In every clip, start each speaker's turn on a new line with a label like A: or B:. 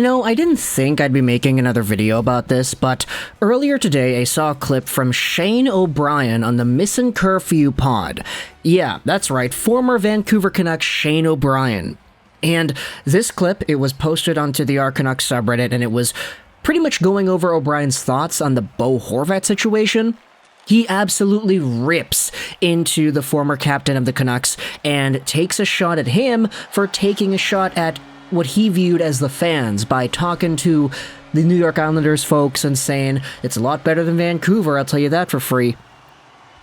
A: I didn't think I'd be making another video about this, but earlier today I saw a clip from Shane O'Brien on the Missin' Curfew pod. Yeah, that's right, former Vancouver Canucks Shane O'Brien. And this clip, it was posted onto the Canucks subreddit, and it was pretty much going over O'Brien's thoughts on the Bo Horvat situation. He absolutely rips into the former captain of the Canucks and takes a shot at him for taking a shot at what he viewed as the fans by talking to the New York Islanders folks and saying, it's a lot better than Vancouver, I'll tell you that for free.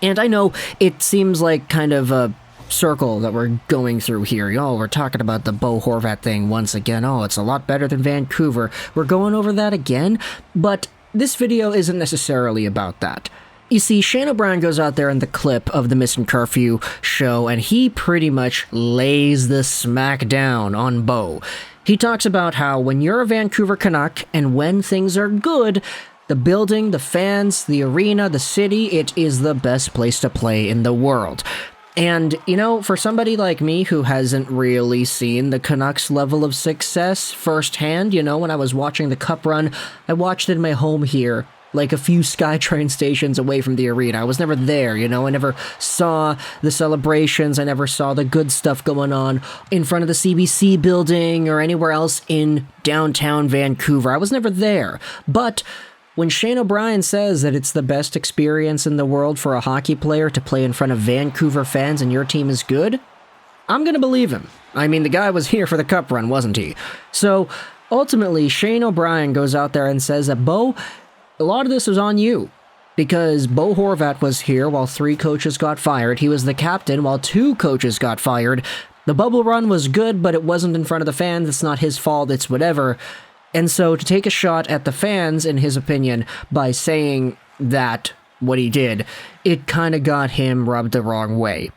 A: And I know it seems like kind of a circle that we're going through here. We're talking about the Bo Horvat thing once again. It's a lot better than Vancouver. We're going over that again, but this video isn't necessarily about that. You see, Shane O'Brien goes out there in the clip of the Missin' Curfew show, and he pretty much lays the smack down on Bo. He talks about how when you're a Vancouver Canuck, and when things are good, the building, the fans, the arena, the city, it is the best place to play in the world. And, for somebody like me who hasn't really seen the Canucks' level of success firsthand, when I was watching the Cup run, I watched it in my home here, like a few SkyTrain stations away from the arena. I was never there, I never saw the celebrations, I never saw the good stuff going on in front of the CBC building or anywhere else in downtown Vancouver. I was never there. But when Shane O'Brien says that it's the best experience in the world for a hockey player to play in front of Vancouver fans and your team is good, I'm gonna believe him. I mean, the guy was here for the Cup run, wasn't he? So, ultimately, Shane O'Brien goes out there and says that, Bo, a lot of this was on you, because Bo Horvat was here while 3 coaches got fired. He was the captain while 2 coaches got fired. The bubble run was good, but it wasn't in front of the fans. It's not his fault. It's whatever. And so to take a shot at the fans, in his opinion, by saying that, what he did, it kind of got him rubbed the wrong way.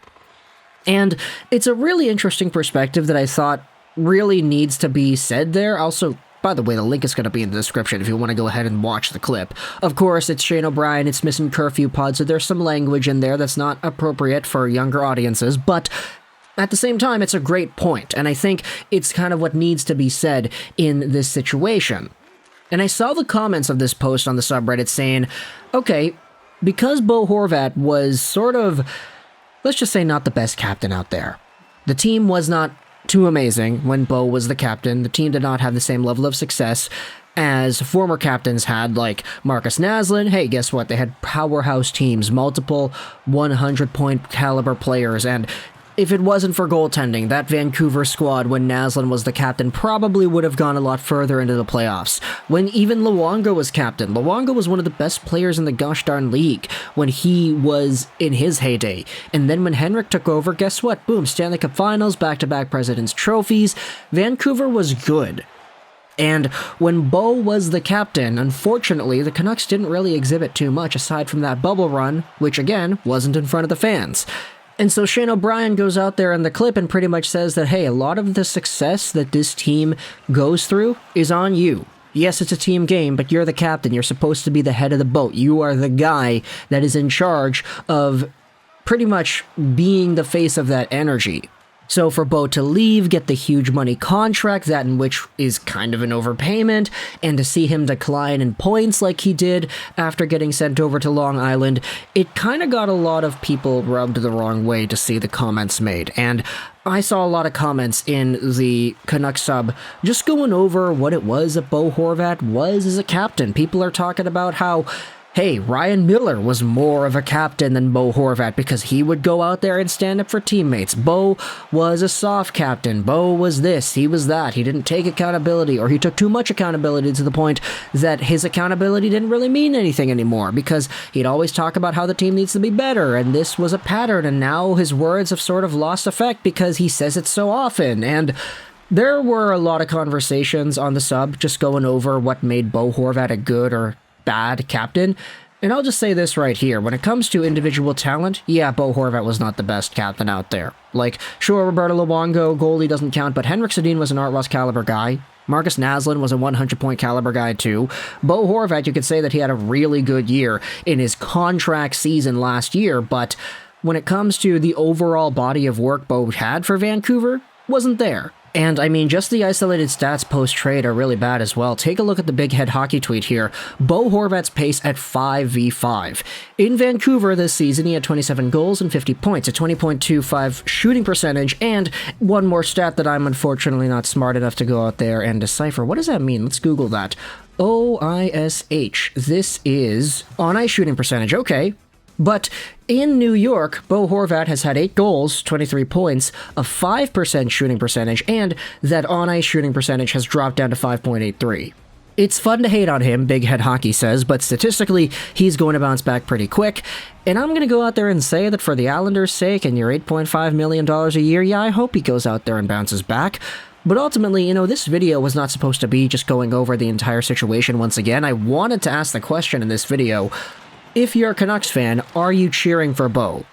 A: And it's a really interesting perspective that I thought really needs to be said there. Also, by the way, the link is going to be in the description if you want to go ahead and watch the clip. Of course, it's Shane O'Brien, it's Missin' Curfew pod, so there's some language in there that's not appropriate for younger audiences, but at the same time, it's a great point, and I think it's kind of what needs to be said in this situation. And I saw the comments of this post on the subreddit saying, okay, because Bo Horvat was sort of, let's just say, not the best captain out there. The team was not too amazing when Bo was the captain. The team did not have the same level of success as former captains had, like Marcus Naslund. Hey, guess what? They had powerhouse teams, multiple 100-point caliber players, and if it wasn't for goaltending, that Vancouver squad, when Naslund was the captain, probably would have gone a lot further into the playoffs. When even Luongo was captain, Luongo was one of the best players in the gosh darn league when he was in his heyday. And then when Henrik took over, guess what? Boom, Stanley Cup Finals, back-to-back President's Trophies. Vancouver was good. And when Bo was the captain, unfortunately, the Canucks didn't really exhibit too much aside from that bubble run, which again, wasn't in front of the fans. And so Shane O'Brien goes out there in the clip and pretty much says that, hey, a lot of the success that this team goes through is on you. Yes, it's a team game, but you're the captain. You're supposed to be the head of the boat. You are the guy that is in charge of pretty much being the face of that energy. So for Bo to leave, get the huge money contract, that in which is kind of an overpayment, and to see him decline in points like he did after getting sent over to Long Island, it kind of got a lot of people rubbed the wrong way to see the comments made. And I saw a lot of comments in the Canucks sub just going over what it was that Bo Horvat was as a captain. People are talking about how, hey, Ryan Miller was more of a captain than Bo Horvat because he would go out there and stand up for teammates. Bo was a soft captain. Bo was this, he was that. He didn't take accountability, or he took too much accountability to the point that his accountability didn't really mean anything anymore because he'd always talk about how the team needs to be better, and this was a pattern, and now his words have sort of lost effect because he says it so often. And there were a lot of conversations on the sub just going over what made Bo Horvat a good or bad captain, and I'll just say this right here. When it comes to individual talent, yeah, Bo Horvat was not the best captain out there. Like, sure, Roberto Luongo, goalie doesn't count, but Henrik Sedin was an Art Ross caliber guy. Marcus Naslund was a 100-point caliber guy too. Bo Horvat, you could say that he had a really good year in his contract season last year, but when it comes to the overall body of work Bo had for Vancouver, wasn't there. And I mean, just the isolated stats post-trade are really bad as well. Take a look at the Big Head Hockey tweet here. Bo Horvat's pace at 5v5. In Vancouver this season, he had 27 goals and 50 points, a 20.25 shooting percentage, and one more stat that I'm unfortunately not smart enough to go out there and decipher. What does that mean? Let's Google that. OISH. This is on-ice shooting percentage. Okay. But in New York, Bo Horvat has had 8 goals, 23 points, a 5% shooting percentage, and that on-ice shooting percentage has dropped down to 5.83. It's fun to hate on him, Big Head Hockey says, but statistically, he's going to bounce back pretty quick. And I'm going to go out there and say that for the Islanders' sake and your $8.5 million a year, yeah, I hope he goes out there and bounces back. But ultimately, this video was not supposed to be just going over the entire situation once again. I wanted to ask the question in this video, if you're a Canucks fan, are you cheering for Bo?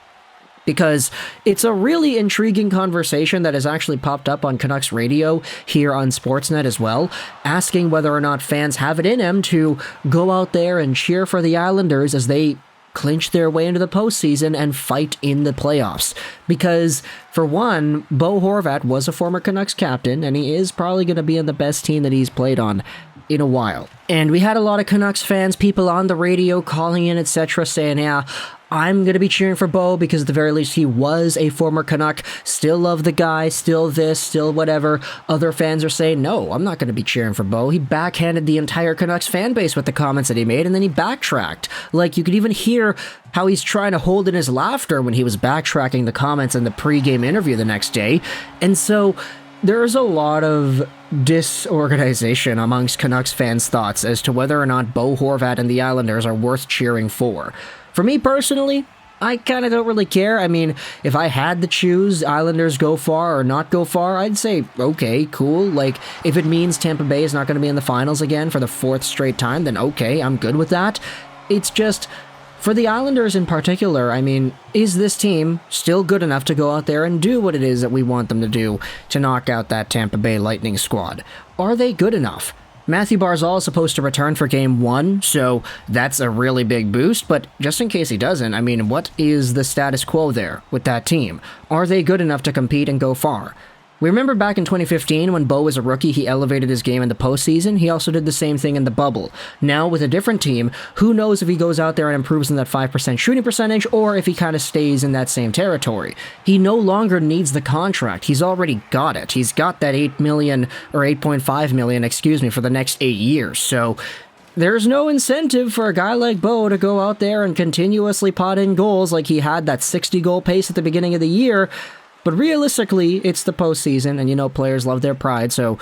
A: Because it's a really intriguing conversation that has actually popped up on Canucks radio here on Sportsnet as well, asking whether or not fans have it in them to go out there and cheer for the Islanders as they clinch their way into the postseason and fight in the playoffs. Because, for one, Bo Horvat was a former Canucks captain, and he is probably going to be in the best team that he's played on in a while. And we had a lot of Canucks fans, people on the radio calling in, etc., saying, yeah, I'm going to be cheering for Bo because at the very least he was a former Canuck, still love the guy, still this, still whatever. Other fans are saying, no, I'm not going to be cheering for Bo. He backhanded the entire Canucks fan base with the comments that he made, and then he backtracked. Like, you could even hear how he's trying to hold in his laughter when he was backtracking the comments in the pregame interview the next day. And so there's a lot of disorganization amongst Canucks fans' thoughts as to whether or not Bo Horvat and the Islanders are worth cheering for. For me personally, I kind of don't really care. I mean, if I had to choose Islanders go far or not go far, I'd say, okay, cool. Like, if it means Tampa Bay is not going to be in the finals again for the 4th straight time, then okay, I'm good with that. It's just, for the Islanders in particular, I mean, is this team still good enough to go out there and do what it is that we want them to do to knock out that Tampa Bay Lightning squad? Are they good enough? Matthew Barzal is supposed to return for Game 1, so that's a really big boost, but just in case he doesn't, I mean, what is the status quo there with that team? Are they good enough to compete and go far? We remember back in 2015 when Bo was a rookie, he elevated his game in the postseason. He also did the same thing in the bubble. Now, with a different team, who knows if he goes out there and improves in that 5% shooting percentage or if he kind of stays in that same territory. He no longer needs the contract. He's already got it. He's got that $8 million, or $8.5 million, excuse me, for the next 8 years. So there's no incentive for a guy like Bo to go out there and continuously pot in goals like he had that 60-goal pace at the beginning of the year. But realistically, it's the postseason, and players love their pride, so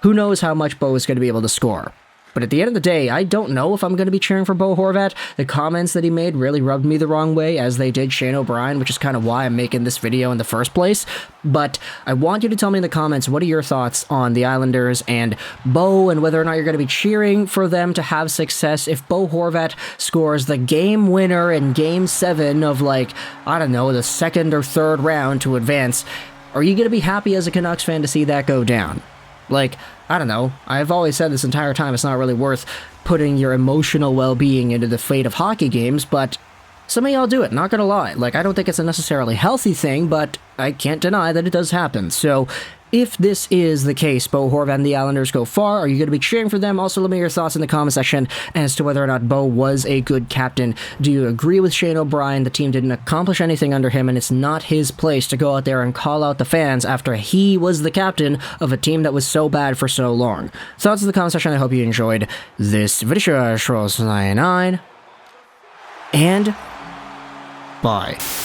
A: who knows how much Bo is going to be able to score. But at the end of the day, I don't know if I'm going to be cheering for Bo Horvat. The comments that he made really rubbed me the wrong way, as they did Shane O'Brien, which is kind of why I'm making this video in the first place. But I want you to tell me in the comments, what are your thoughts on the Islanders and Bo, and whether or not you're going to be cheering for them to have success if Bo Horvat scores the game winner in Game 7 of, like, I don't know, the 2nd or 3rd round to advance. Are you going to be happy as a Canucks fan to see that go down? Like, I don't know, I've always said this entire time it's not really worth putting your emotional well-being into the fate of hockey games, but some of y'all do it, not gonna lie. Like, I don't think it's a necessarily healthy thing, but I can't deny that it does happen. So, if this is the case, Bo Horvat and the Islanders go far, are you going to be cheering for them? Also, let me know your thoughts in the comment section as to whether or not Bo was a good captain. Do you agree with Shane O'Brien? The team didn't accomplish anything under him, and it's not his place to go out there and call out the fans after he was the captain of a team that was so bad for so long. Thoughts in the comment section. I hope you enjoyed this video. And bye.